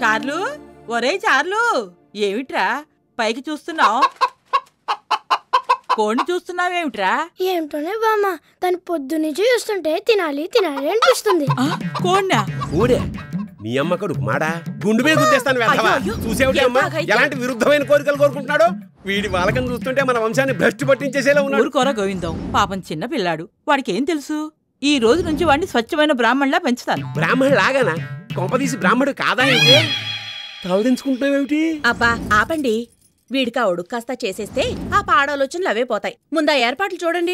చార్లు, ఒరే చార్లు, ఏమిట్రా పైకి చూస్తున్నావు? కోడిని చూస్తున్నావేమిట్రా? ఏమిటోనే బామ్మ, తను పొద్దున్నుంచి చూస్తుంటే తినాలి తినాలి అనిపిస్తుంది. కోడినా? కోడే మీ అమ్మ కడుపు మాడా గుండు మీద గుద్దేస్తాను వెళ్తావా? చూసేవాడి అమ్మ ఎలాంటి విరుద్ధమైన కోరికలు కోరుకుంటున్నాడు. వీడి వాళ్ళకం చూస్తుంటే మన వంశాన్ని భ్రష్టు పట్టించేసేలా ఉన్నాడు. ఊరుకోరా గోవిందం, పాపం చిన్న పిల్లాడు, వాడికి ఏం తెలుసు? ఈ రోజు నుంచి వాడిని స్వచ్ఛమైన బ్రాహ్మణులా పెంచుతాను. బ్రాహ్మణుడు లాగానా? కొంపదీసి బ్రాహ్మణుడు కాదా? ఏంటి తలదించుకుంటున్నావేమిటి? అబ్బా ఆపండి, వీడికా ఉడుకు కాస్త చేసేస్తే ఆ పాడాలోచనలు అవే పోతాయి. ముందా ఏర్పాట్లు చూడండి.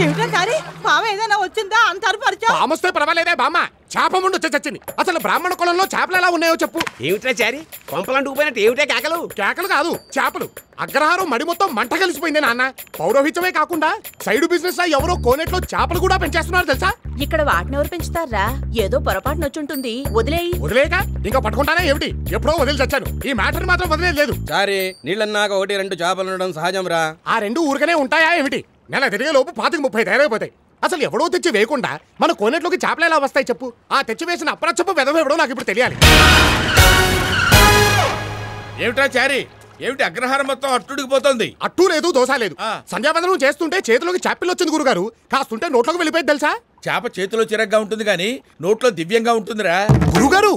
ఏమిటా కానీ పాము ఏదైనా వచ్చిందా? అంత అరుపరిచా? పామొస్తే పర్వాలేదే బామ్మ, చేప ముందు చచ్చింది. అసలు బ్రాహ్మణ కులంలో చేపలు ఎలా ఉన్నాయో చెప్పు. ఏమిట్రా చారి కొంపలంటుకుపోయినట్టు ఏమిటే కేకలు? కేకలు కాదు, చేపలు. అగ్రహారం మడి మొత్తం మంట కలిసిపోయింది నాన్న. పౌరోహిత్యమే కాకుండా సైడ్ బిజినెస్ ఎవరో కోనేట్లో చేపలు కూడా పెంచేస్తున్నారు తెలుసా? ఇక్కడ వాటినెవరు పెంచుతారా? ఏదో పొరపాటున వచ్చుంటుంది, వదిలేయి. వదిలేక ఇంకా పట్టుకుంటానే ఏమిటి? ఎప్పుడో వదిలి చచ్చాను. ఈ మ్యాటర్ మాత్రం వదిలేదు లేదు. సారీ, నీళ్ళన్నాక 1-2 చేపలు ఉండడం సహజం రా. ఆ రెండు ఊరికనే ఉంటాయా ఏమిటి? నెల తిరిగే లోపు 25-30 తయారైపోతాయి. అసలు ఎవడో తెచ్చి వేయకుండా మన కోనేట్లోకి చేపలు ఎలా వస్తాయి చెప్పు? ఆ తెచ్చి వేసిన అప్రచ్చపు వెదవెవడో నాకు ఇప్పుడు తెలియాలి. ఏమిటా చారి, ఏమిటి అగ్రహారం మొత్తం అట్టుడికిపోతుంది? అట్టు లేదు, దోశ లేదు. సంధ్యావందనం చేస్తుంటే చేతిలోకి చేపలు వచ్చింది గురుగారు. కాస్తుంటే నోట్లోకి వెళ్ళిపోయింది తెలుసా? చేప చేతిలో చిరగ్గా ఉంటుంది గాని నోట్లో దివ్యంగా ఉంటుందిరా గురుగారు.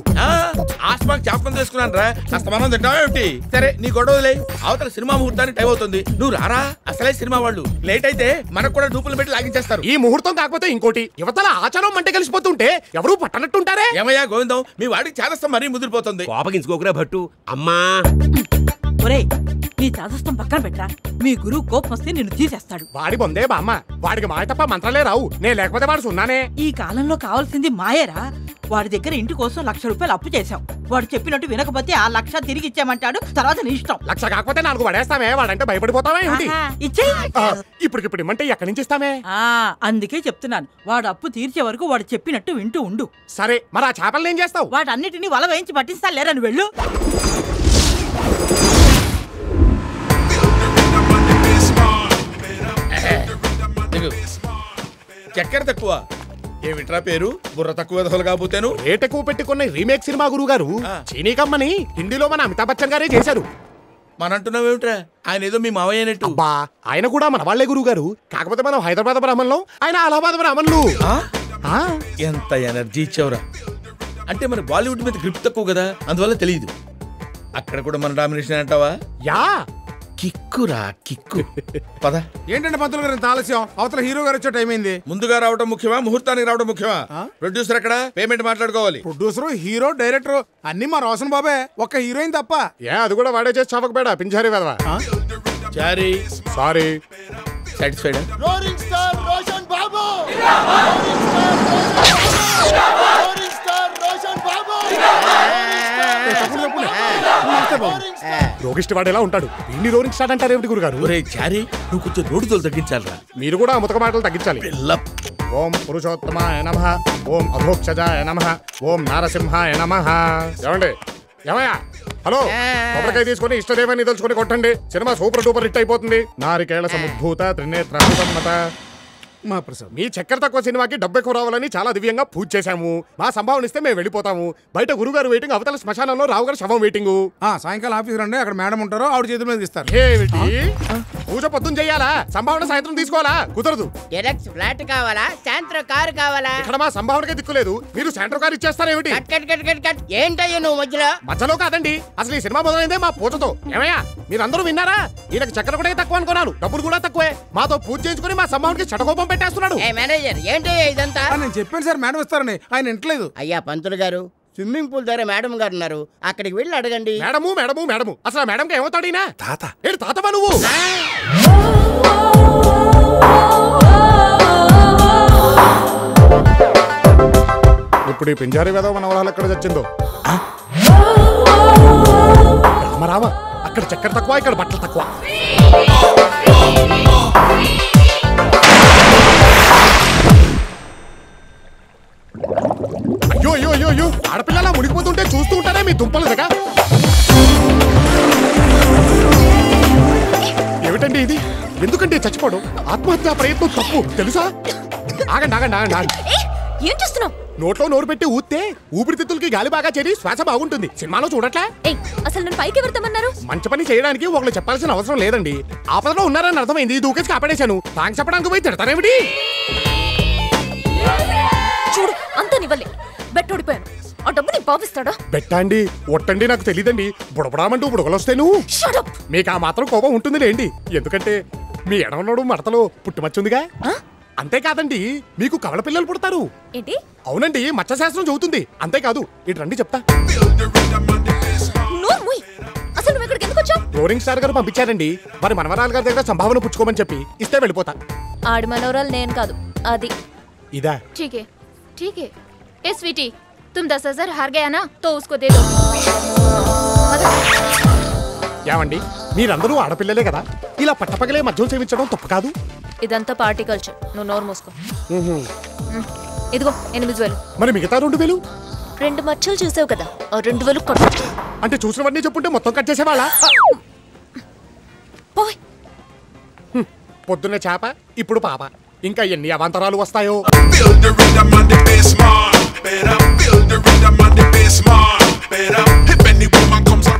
ఆస్మాకి చేపం చేసుకున్నాను రా. అస్తమానం తింటావా ఏమిటి? సరే నీ గొడవలే, అవతల సినిమా ముహూర్తానికి టైం అవుతుంది. నువ్వు రారా? అసలే సినిమా వాళ్ళు లేట్ అయితే మనకు కూడా డూపులు పెట్టి లాగించేస్తారు. ఈ ముహూర్తం కాకపోతే ఇంకోటి. యువతల ఆచారం మంటే కలిసిపోతుంటే ఎవరు పట్టనట్టుంటారే. ఏమయ్యా గోవిందం, మీ వాడికి చేదస్తం మరీ ముదిరిపోతుంది. కోపగించుకోకురా భట్టు. అమ్మా ఒరే, నీ చాదస్తం పక్కన పెట్టరా. మీ గురువు కోపం వస్తే నిన్ను తీసేస్తాడు. వాడి బొందే బామ్మ, వాడికి మాయ తప్ప మంత్రాలే రావు. నేను లేకపోతే వాడు సున్నానే. ఈ కాలంలో కావాల్సింది మాయేరా. వాడి దగ్గర ఇంటి కోసం 1,00,000 రూపాయలు అప్పు చేశాం. వాడు చెప్పినట్టు వినకపోతే ఆ 1,00,000 తిరిగి ఇచ్చామంటాడు. తర్వాత నీ ఇష్టం. 1,00,000 కాకపోతే 4 పడేస్తామే. వాడంటే భయపడిపోతావా ఏమిటి? ఇచ్చేయి. ఇప్పుడు ఇమ్మంటే ఎక్కడి నుంచి ఇస్తామే? అందుకే చెప్తున్నాను, వాడు అప్పు తీర్చే వరకు వాడు చెప్పినట్టు వింటూ ఉండు. సరే, మరి ఆ చేపలను ఏం చేస్తావు? వాటన్నిటిని వల వేయించి పట్టిస్తా. లేరా నువ్వు వెళ్ళు. చక్కెర తక్కువ ఏమిట్రా పేరు? బుర్ర తక్కువ కాకపోతేను. రేట్ ఎక్కువ పెట్టుకున్న రీమేక్ సినిమా గురువు గారు. చీనీ కమ్మని హిందీలో మన అమితాబ్ బచ్చన్ గారే చేశారు. మనంటున్నావేమిట్రా? ఆయన ఏదో మీ మావయ్య అయినట్టు. అబ్బా, ఆయన కూడా మన వాళ్లే గురువు గారు. కాకపోతే మనం హైదరాబాద్ బ్రాహ్మణులు, ఆయన అలహాబాద్ బ్రాహ్మణులు. ఎంత ఎనర్జీ ఇచ్చావురా. అంటే మన బాలీవుడ్ మీద గ్రిప్ తక్కువ కదా, అందువల్ల తెలియదు. అక్కడ కూడా మన డామినేషన్ అంటావా? యా, కిక్కురా కిక్కు. పద. ఏంటంటే పంతులు గారు ఇంత ఆలస్యం? అవతల హీరో గారు వచ్చే టైం అయింది. ముందుగా రావడం ముఖ్యమా, ముహూర్తానికి రావడం ముఖ్యమా? ప్రొడ్యూసర్ ఎక్కడ? పేమెంట్ మాట్లాడుకోవాలి. ప్రొడ్యూసర్, హీరో, డైరెక్టర్ అన్ని మా రోషన్ బాబే. ఒక్క హీరోయిన్ తప్ప. అది కూడా వాడే చేసి చవకబేడా పింజారీ వెదవా. చారీ సారీ. సాటిస్ఫైడా? రోలింగ్ స్టార్ రోషన్ బాబు, రోగిష్టి వాడు ఎలా ఉంటాడు? ఇన్ని రోలింగ్ స్టార్ అంటారు ఏమిటి గురుగారు? ఒరే చారీ, నువ్వు కొంచెం రోడ్డుతో తగ్గించాలరా. మీరు కూడా ముతక మాటలు తగ్గించాలి. ఓం పురుషోత్తమాయ నమః, ఓం అధోక్షజాయ నమః, ఓం నారసింహాయ నమః. ఏమండి? ఏమయ్యా? హలో, కొబ్బరికాయ తీసుకుని ఇష్టదేవాన్ని తెలుసుకుని కొట్టండి. సినిమా సూపర్ డూపర్ హిట్ అయిపోతుంది. నారికేళ సముద్భూత త్రినేత్రామత. మా ప్రసాద్, మీ చక్కెర తక్కువ సినిమాకి డబ్బు ఎక్కువ రావాలని చాలా దివ్యంగా పూజ చేశాము. మా సంభావన ఇస్తే మేము వెళ్ళిపోతాము. బయట గురుగారు వెయిటింగ్, అవతల శ్మశానంలో రావు గారు శవం వెయిటింగ్. సాయంకాలం ఆఫీస్ రండి, అక్కడ మేడం ఉంటారో ఆవిడ చేతుల మీద ఇస్తారు. ఏమిటి? పూజ పొద్దున్న చెయ్యాలా? సంభావన సాయంత్రం తీసుకోవాలా? కుదరదు. డైరెక్ట్ ఫ్లాట్ కావాలా? సాయంత్రం కారు కావాలా? ఇక్కడ మా సంభావనకే దిక్కులేదు. మీరు సాయంత్రం కారు ఇచ్చేస్తారేమిటి? ఏంటయ్యా నువ్వు మధ్యలో? మధ్యలో కాదండి, అసలు ఈ సినిమా మొదలైందే మా పూజతో. ఏమయ్యా, మీరందరూ విన్నారా? ఈయనకి చక్కెర కూడా తక్కువ అనుకున్నాను, డబ్బులు కూడా తక్కువే. మాతో పూజ చేయించుకుని మా సంభావనకి చటకోపం పెట్టేస్తున్నాడు. మేనేజర్, ఏంటయ్యా ఇదంతా? నేను చెప్పాను సార్, మేడం ఇస్తారని. ఆయన ఇంట్లేదు. అయ్యా పంతులు గారు, స్విమ్మింగ్ పూల్ దగ్గర మేడం గారు ఉన్నారు, అక్కడికి వెళ్ళి అడగండి. మేడము మేడము మేడము, అసలు ఆ మేడంకి ఏమవుతాడు ఈయన? తాత. ఏంటి తాతవా నువ్వు? ఇప్పుడు ఈ పింజారీ వేద మన వాళ్ళు ఎక్కడ చచ్చిందో. రామ, అక్కడ చక్కెర తక్కువ, ఇక్కడ బట్టలు తక్కువ. అయ్యో అయ్యో అయ్యో అయ్యో, ఆడపిల్లలా మునిగిపోతుంటే నేను చూస్తూ ఉంటానే మీ దుంపలుగా. ఏమిటండి ఇది? ఎందుకంటే చచ్చిపోవడం ఆత్మహత్యా ప్రయత్నం తప్పు తెలుసా? ఆగండి ఆగండి ఆగండి ఆగండి. ఏం చేస్తున్నావు? నోట్లో నోరు పెట్టి ఊస్తే ఊపిరితిత్తులకి గాలి బాగా చేరి శ్వాస బాగుంటుంది. సినిమాలో చూడట్లే? అసలు నన్ను పైకి ఎవరుతామన్నారు? మంచి పని చేయడానికి ఒకళ్ళు చెప్పాల్సిన అవసరం లేదండి. ఆపదలో ఉన్నారని అర్థమైంది, దూకేసి కాపాడేశాను. థాంక్స్ చెప్పడానికి పోయి తిడతారేమిటి? చూడు అంత నివ్వలే, బెట్ ఓడిపోయాను. ఆ డబ్బు నీ బావిస్తాడా? బెట్టా అండి ఒట్టండి నాకు తెలియదండి. బుడబడామంటూ బుడగలొస్తే నువ్వు మీకు ఆ మాత్రం కోపం ఉంటుంది లేండి. ఎందుకంటే మీ ఎడమనోడు మడతలో పుట్టుమచ్చుందిగా. అంతేకాదండి మీకు కవల పిల్లలు పుడతారు. ఏంటి? అవునండి, మత్స్యశాస్త్రం చదువుతుంది. అంతేకాదు ఇటు రండి చెప్తా. అసలు నువ్వు ఇక్కడికి ఎందుకు వచ్చావు? రోరింగ్ స్టార్ గారు పంపించారండి. వారి మనవరాలు గారి దగ్గర సంభావన పుచ్చుకోమని చెప్పి ఇస్తే వెళ్ళిపోతా. ఆడి మనవరాలు నేను కాదు, అది. ఇదా? ठीक है ए स्वीटी, तुम 10,000 हार गया ना तो उसको दे दो. ఏమండి మీరందరూ ఆడపిల్లలే కదా, ఇలా పట్టపగలే మద్యం సేవించడం తప్పు కాదు. ఇదంతా పార్టీ కల్చర్, నువ్వు నోరు మూసుకో. ఇదిగో 8,000. మరి మిగతా 2,000? 2 మచ్చలు చూసావు కదా, 2,000 కొట్టు. అంటే చూసినవన్నీ చెప్పుంటే మొత్తం కట్ చేసేవాళ్ళ. పొద్దున్న చేప ఇప్పుడు పాప, ఇంకా ఎన్ని అవాంతరాలు వస్తాయో.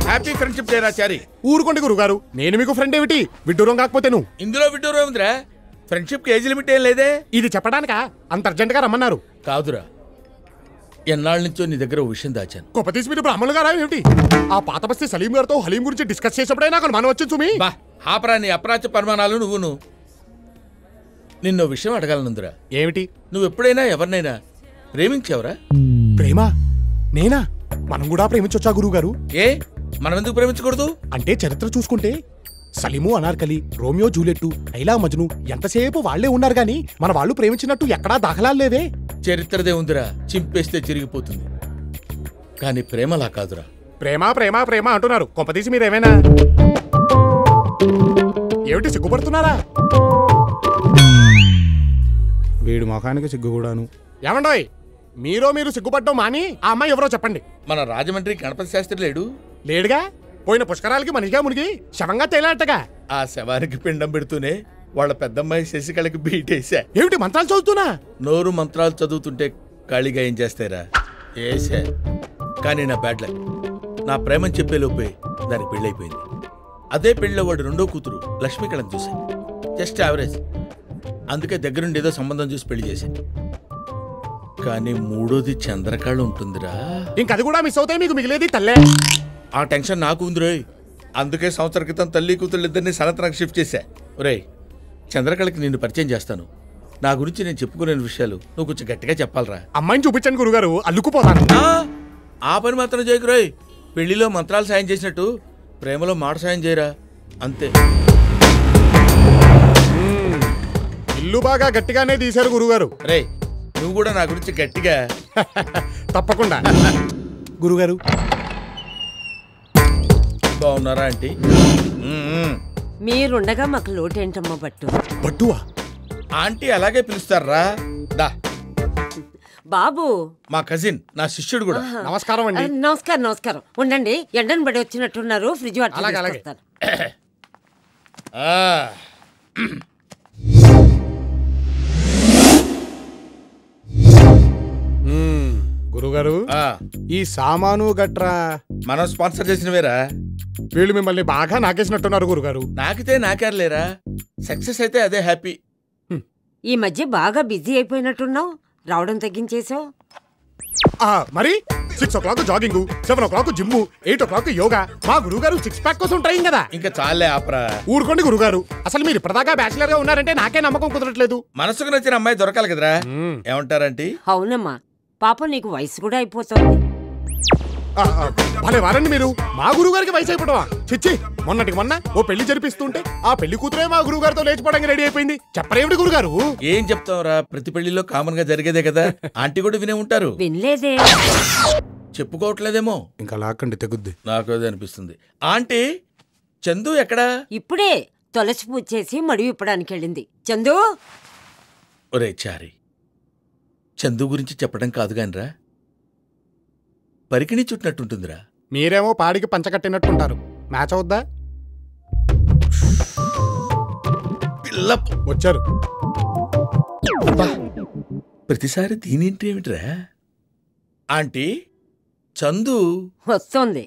Happy friendship day Rachari. ఊరుకోండి గురుగారు, నేను మీకు ఫ్రెండ్ ఏమిటి? విడ్డూరం కాకపోతే నువ్వు. ఇందులో విడ్డూరం ఉందిరా, ఫ్రెండ్షిప్ కి ఏజ్ లిమిట్ ఏం లేదే. ఇది చెప్పడానికా అంత అర్జెంట్ గా రమ్మన్నారు? కాదురా, ఎన్నాళ్ళ నుంచో నీ దగ్గర ఓ విషయం దాచాను. గొప్పతీసి మీరు బ్రాహ్మణులు గారా ఏమిటి? ఆ పాత బస్తీ సలీం గారితో హలీం గురించి డిస్కస్ చేసేప్పుడే నాకు అనుమానం వచ్చింది. సుమి బా ఆపరా నీ అప్రాచ్య పరిమాణాలు. నువ్వును నిన్నో విషయం అడగాలనుందిరా. ఏమిటి? నువ్వు ఎప్పుడైనా ఎవరినైనా ప్రేమించావురా? ప్రేమ? నేనా? మనం కూడా ప్రేమించొచ్చా గురువు గారు? ఏ మనం ఎందుకు ప్రేమించకూడదు? అంటే చరిత్ర చూసుకుంటే సలీము అనార్కలి, రోమియో జూలియట్టు, ఐలా మజ్ను ఎంతసేపు వాళ్లే ఉన్నారు గాని మన వాళ్ళు ప్రేమించినట్టు ఎక్కడా దాఖలాలు లేవే. చరిత్రదే ఉందిరా, చింపేస్తే చిరిగిపోతుంది. కానీ ప్రేమలా కాదురా. ప్రేమ ప్రేమ ప్రేమ అంటున్నారు, కొంపదీసి మీరేమైనా ఏమిటి సిగ్గుపడుతున్నారా? వీడి ముఖానికి సిగ్గు కూడాను. ఏమండోయ్, మీరు సిగ్గుపడ్డం మాని ఆ అమ్మాయి ఎవరో చెప్పండి. మన రాజమండ్రి గణపతి శాస్త్రి లేడు? లేడుగా. పోయిన పుష్కరాలకి మనిషిగా మునిగి శవంగా తేలాటగా. ఆ శవానికి పిండం పెడుతూనే వాళ్ళ పెద్దమ్మాయి శశికళకి బీటేసా. ఏమిటి మంత్రాలు చదువుతున్నా? నోరు మంత్రాలు చదువుతుంటే ఖాళీగా ఏం చేస్తారా? ఏసా. కానీ నా బ్యాడ్ లక్, నా ప్రేమని చెప్పే లోపే దానికి పెళ్ళైపోయింది. అదే పెళ్ళిలో వాడు రెండో కూతురు లక్ష్మీకళని చూశాను. Just average. అందుకే దగ్గరుండి ఏదో సంబంధం చూసి పెళ్లి చేశాను. కానీ మూడోది చంద్రకళ ఉంటుందిరా. ఇంకది కూడా మిస్ అవుతాయి, మీకు మిగిలేది తల్లే. ఆ టెన్షన్ నాకు ఉందిరోయ్. అందుకే సంవత్సరం క్రితం తల్లి కూతుళ్ళు ఇద్దరిని సనత్నకు షిఫ్ట్ చేశా. ఒరేయ్, చంద్రకళకి నిన్ను పరిచయం చేస్తాను. నా గురించి నేను చెప్పుకునే విషయాలు నువ్వు కొంచెం గట్టిగా చెప్పాలరా. అమ్మాయిని చూపించండి గురుగారు, అల్లుకుపోతాను. ఆ పని మాత్రం చేయకురోయ్. పెళ్లిలో మంత్రాలు సాయం చేసినట్టు ప్రేమలో మాట సాయం చేయరా, అంతే. ఇల్లు బాగా గట్టిగానే తీశారు గురుగారు. రే, నువ్వు కూడా నా గురించి గట్టిగా. తప్పకుండా గురుగారు. బాగున్నారా ఆంటీ? మీరుండగా మాకు లోటేంటమ్మా బట్టు. బట్టువా? ఆంటీ అలాగే పిలుస్తారా. దా బాబు, మా కజిన్, నా శిష్యుడు కూడా. నమస్కారం అండి. నమస్కారం. ఉండండి, ఎండను పడి వచ్చినట్టున్నారు, ఫ్రిడ్జ్ వాటర్ తీసుకొస్తాను. గురుగారు, ఈ సామాను గట్రా మనం స్పాన్సర్ చేసినవేరా. వీళ్ళు మిమ్మల్ని బాగా నాకేసినట్టున్నారు గురుగారు. నాకితే నాకేర్లేరా, సక్సెస్ అయితే అదే హ్యాపీ. ఈ మధ్య బాగా బిజీ అయిపోయినట్టున్నావు, రావడం తగ్గించేసావు. మరి 6 o'clock jogging, 7 o'clock gym, 8 o'clock yoga. మా గురుగారు 6 pack కోసం ట్రైన్ కదా. ఇంకా చాలే ఆపరా. ఊరుకోండి గురుగారు, అసలు మీరు ఇప్పటిదాకా బ్యాచిలర్ గా ఉన్నారంటే నాకే నమ్మకం కుదరట్లేదు. మనసుకు నచ్చిన అమ్మాయి దొరకాలి కదరా. ఏమంటారంటే? అవునమ్మా, పాపం నీకు వయసు కూడా అయిపోతుంది. భలే వారండి మీరు. మా గురువు గారికి వయసు అయిపోవడమా? చిచ్చి, మొన్నటికి మొన్న ఓ పెళ్లి జరిపిస్తుంటే ఆ పెళ్లి కూతురే మా గురువు గారితో లేచిపోవడానికి రెడీ అయిపోయింది. చెప్పరేమిటి గురుగారు? ఏం చెప్తావురా, ప్రతి పెళ్లిలో కామన్ గా జరిగేదే కదా. ఆంటీ కూడా వినే ఉంటారు. వినలేదే. చెప్పుకోవట్లేదేమో. ఇంకా లాక్కండి తెగుద్ది. నాకు అదే అనిపిస్తుంది. ఆంటీ, చందు ఎక్కడా? ఇప్పుడే తులసి పూజ చేసి మడి విప్పడానికి వెళ్ళింది. చందు. ఒరే చారి, చందు గురించి చెప్పడం కాదు కానిరా, పరికిణి చుట్టినట్టుంటుందిరా. మీరేమో పాడికి పంచకట్టినట్టుంటారు. మ్యాచ్ అవుద్దా? వచ్చారు. ప్రతిసారి దీనింటి ఏమిట్రా? ఆంటీ చందు వస్తోంది.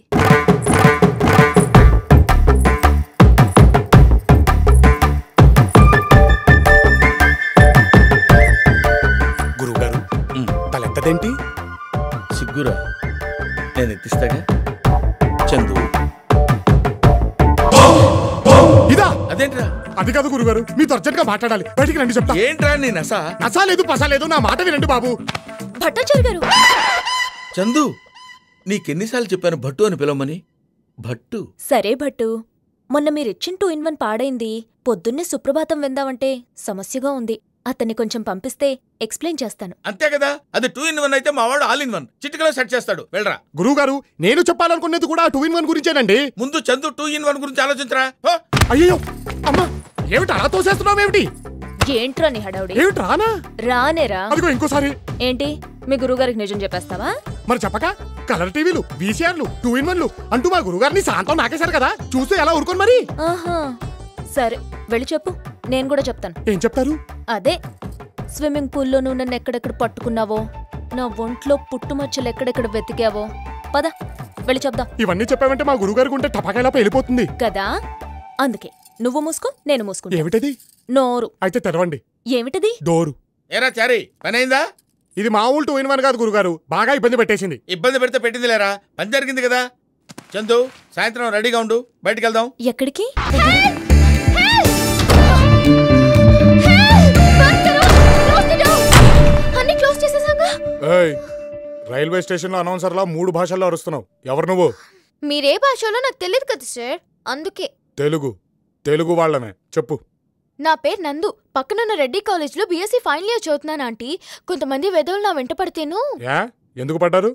గురువుగారు తలెత్తదేంటి? సిగ్గురా, నేను ఎత్తిస్తాగా. చందు ఇదా? అదేంట్రా? అది కాదు గురుగారు, మీతో అర్జెంట్ గా మాట్లాడాలి. బయటికి రండి చెప్తా. ఏంట్రా నీ నసా? నసా లేదు పసా లేదు, నా మాట వినండి బాబు. భట్టాచారి గారు. చందు, నీకెన్నిసార్లు చెప్పాను భట్టు అని పిలవమని? భట్టు. సరే భట్టు, మొన్న మీరిచ్చిన 2-in-1 పాడైంది. పొద్దున్నే సుప్రభాతం విందామంటే సమస్యగా ఉంది. అతన్ని కొంచెం పంపిస్తే ఎక్స్ప్లెయిన్ చేస్తాను. అంతే కదా, అది 2-in-1 అయితే మా వాడు all-in-1 చిటికలో సెట్ చేస్తాడు. వెళ్ళరా. గురువుగారు, నేను చెప్పాలనుకునేది కూడా 2-in-1 గురించేనండి. ముందు చందు 2-in-1 గురించి ఆలోచించరా. అయ్యో అమ్మా, ఏమిటి అలా తోసేస్తున్నావు? ఏమిటి ఏంట్రా నీ హడావుడి? ఏమిటి రానా? రానేరా. అదిగో ఇంకోసారి. ఏంటి, మీ గురువుగారికి నిజం చెప్పేస్తావా? మరి చెప్పక కలర్ టీవీలు, VCRలు, 2-in-1లు అంటూ మా గురువుగారిని శాంతం నాకేశారు కదా, చూస్తే ఎలా ఊరుకోను మరి? ఆహా, సరే వెళ్ళి చెప్పు, నేను కూడా చెప్తాను. ఏం చెప్తారు? అదే, స్విమ్మింగ్ పూల్లో నువ్వు నన్ను ఎక్కడెక్కడ పట్టుకున్నావో, నా ఒంట్లో పుట్టుమచ్చలు ఎక్కడెక్కడ వెతికావో, పద వెళ్ళి చెప్దాం. ఇవన్నీ చెప్పావంటే మా గురువుగారికి ఉంటే టపాకాయలా వెళ్ళిపోతుంది కదా, అందుకే నువ్వు మూసుకో, నేను మూసుకుంటా. ఏమిటది? నోరు. అయితే తెరవండి. ఏమిటది? డోరు. ఏరా చారి, పనైందా? ఇది మామూలు 2-in-1 కాదు గురుగారు, బాగా ఇబ్బంది పెట్టేసింది. ఇబ్బంది పెడితే పెట్టింది లేరా, పని జరిగింది కదా. చందు, సాయంత్రం రెడీగా ఉండు, బయటికి వెళ్దాం. ఎక్కడికి? రైల్వే స్టేషన్ లో అనౌన్సర్ లా 3 భాషల్లో అరుస్తున్నావు. ఎవరు నువ్వు? మీరే భాషలో నాకు తెలియదు కదా సార్, అందుకే. తెలుగు వాళ్ళనే చెప్పు. నా పేరు నందు. పక్కనున్న రెడ్డి కాలేజ్ లో BSc ఫైనల్ ఇయర్ చదువుతున్నాను ఆంటీ. కొంతమంది వెధవులు నా వెంట పడితేను. ఎందుకు పడ్డారు?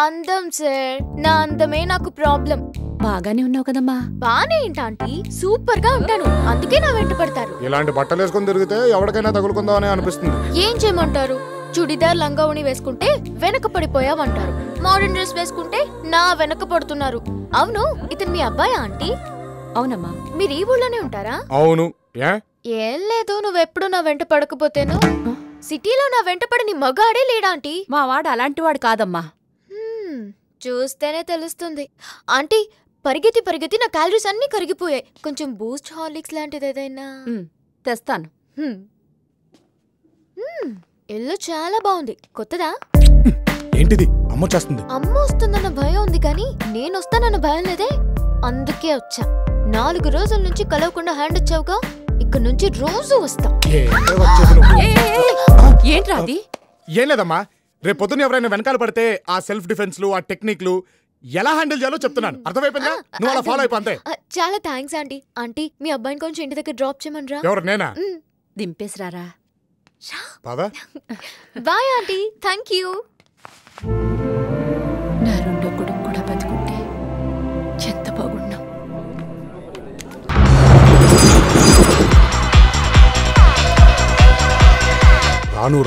అందం సార్, నా అందమే నాకు ప్రాబ్లం. బాగానే ఉన్నావు కదమ్మా. బానే ఏంటాంటీ, సూపర్ గా ఉంటాను, అందుకే నా వెంట పడతారు. ఇలాంటి బట్టలు వేసుకుని తిరిగితే ఎవరికైనా తగులుకుందామని అనిపిస్తుంది. ఏం చేయమంటారు? చుడిదార్ లంగావుని వేసుకుంటే వెనక పడిపోయావంటారు, మోడర్న్ డ్రెస్ వేసుకుంటే నా వెనక పడుతున్నారు. అవును, ఇతను మీ అబ్బాయా ఆంటీ? అవునమ్మా. మీరు ఈ ఊళ్ళోనే ఉంటారా? అవును. ఏం లేదు, నువ్వెప్పుడు నా వెంట పడకపోతేను. సిటీలో నా వెంట పడని మగాడే లేడాంటీ. మా వాడు అలాంటి వాడు కాదమ్మా. చూస్తేనే తెలుస్తుంది. ఆంటీ, పరిగెత్తి నా క్యాలరీస్ అన్ని కరిగిపోయాయి. కొంచెం బూస్ట్ హార్లిక్స్ లాంటిది ఏదైనా తెస్తాను. ఇల్లు చాలా బాగుంది, కొత్తదా? ఏంటిది? అమ్మ చేస్తుంది. అమ్మ వస్తుందన్న భయం ఉంది కానీ నేను వస్తానన్న భయం లేదే, అందుకే వచ్చా. 4 రోజుల నుంచి కలవకుండా హ్యాండ్ ఇచ్చావుగా, ఇక్కడ నుంచి రోజు వస్తా. ఏంట్రా అది? ఏం లేదమ్మా, రేపు పొద్దున్న ఎవరైనా వెనకాల పడితే ఆ సెల్ఫ్ డిఫెన్స్లు, ఆ టెక్నిక్లు ఎలా హ్యాండిల్ చేయాలో చెప్తున్నాను. అర్థమైపోయిందా? నువ్వు అలా ఫాలో అయిపో అంతే. చాలా థ్యాంక్స్ ఆంటీ. ఆంటీ, మీ అబ్బాయిని కొంచెం ఇంటి దగ్గర డ్రాప్ చేయమనరా. ఎవరు? నేనా? దింపేసిరారా. Bye aunty, thank you. నా రెండో కొడుకు కూడా బతుకుంటే ఎంత బాగున్నావు.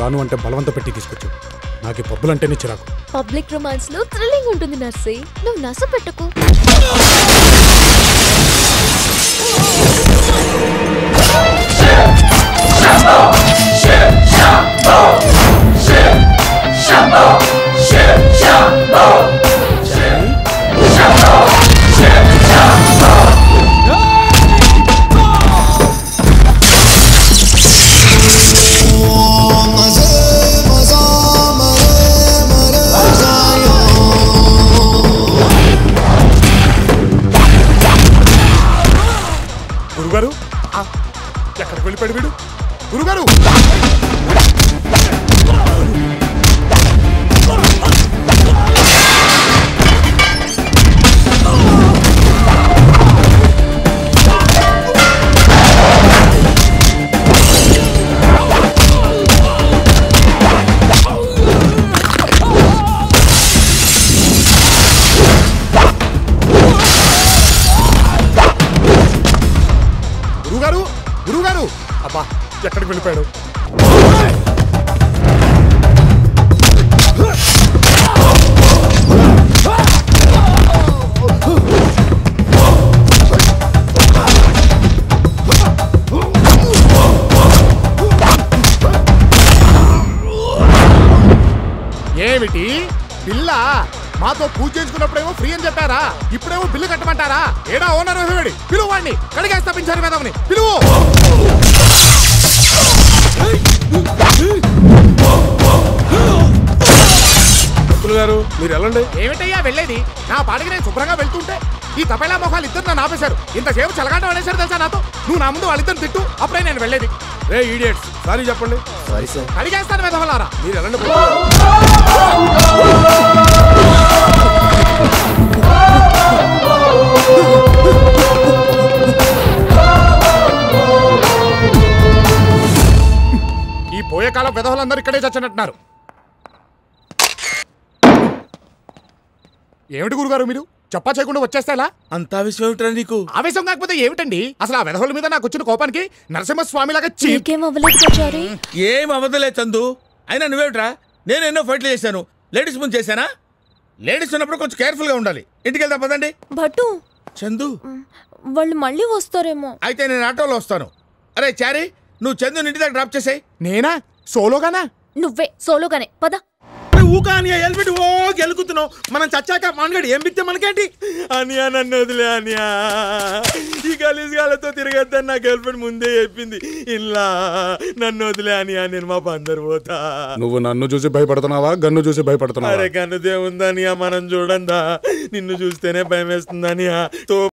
రాను అంటే బలవంత పెట్టి తీసుకొచ్చు. నాకు పబ్బులంటేనే చిరాకు. పబ్లిక్ రొమాన్స్ లో థ్రిల్లింగ్ ఉంటుంది నర్సీ, నువ్వు నస పెట్టుకో. గురుగారు, ఎక్కడికి వెళ్ళిపోయాడు వీడు? గురుగారు, గురుగారు, అబ్బా ఎక్కడికి వెళ్ళిపోయాడు? బిల్లా మాతో పూజ చేసుకున్నప్పుడేమో ఫ్రీ అని చెప్పారా, ఇప్పుడేమో బిల్లు కట్టమంటారా? ఏడా ఓనర్ వేడి పిలువు వాడిని, కడిగేస్తా పింఛను వేదవని పిలువు. గారు మీరు వెళ్ళండి. ఏమిటయ్యా వెళ్ళేది? నా పాడికి నేను శుభ్రంగా వెళ్తుంటే ఈ తపేలా మొహాలు ఇద్దరు నన్ను ఆపేశారు. ఇంతసేపు చలగాట అనేసారు తెలుసా నాతో. నువ్వు నా ముందు వాళ్ళిద్దరు తిట్టు, అప్పుడే నేను వెళ్ళేది. రే ఈడియట్స్, సారీ చెప్పండి. Sorry sir. అడిగేస్తాను వెధవలారా. మీరు వెళ్ళండి. ఈ పోయే కాలం వెధవలందరూ ఇక్కడే చచ్చినట్టున్నారు. ఏమిటి గురుగారు మీరు చెప్పా చేయకుండా వచ్చేస్తే ఎలా? అంత ఆవేశం ఏమిట్రా నీకు? ఆవేశం కాకపోతే ఏమిటండి? అసలు ఆ వెధవల మీద నాకు వచ్చిన కోపానికి నరసింహస్వామిలాగా ఏం అవ్వదులే చందు. అయినా నువ్వేమిట్రా? నేను ఎన్నో ఫైట్లు చేశాను. లేడీస్ ముందు చేశానా? లేడీస్ ఉన్నప్పుడు కొంచెం కేర్ఫుల్ గా ఉండాలి. ఇంటికి వెళ్తా పదండి. భట్టు చందు వాళ్ళు మళ్ళీ వస్తారేమో. అయితే నేను ఆటోలో వస్తాను. అరే చారీ, నువ్వు చందు ఇంటి దగ్గర డ్రాప్ చేసాయి. నేనా? సోలోగానా? నువ్వే సోలోగానే పద. ఊకా అని హెల్మెట్ ఓ గెలుకుతున్నావు. మనం చచ్చాక మానగాడు ఏం బిత్తే మనకేంటి? అనియా నన్ను వదిలే అనియా. ఈ గలీజ్ గాలతో తిరగద్దని నా గర్ల్ ఫ్రెండ్ ముందే చెప్పింది. ఇలా నన్ను వదిలే అనియా, నేను మా పందరు పోతా. నువ్వు నన్ను చూసి భయపడుతున్నావా, గన్ను చూసి భయపడుతున్నావా? అరే గన్నుదే ఉందనియా, మనం చూడందా. నిన్ను చూస్తేనే భయం వేస్తుందనియా.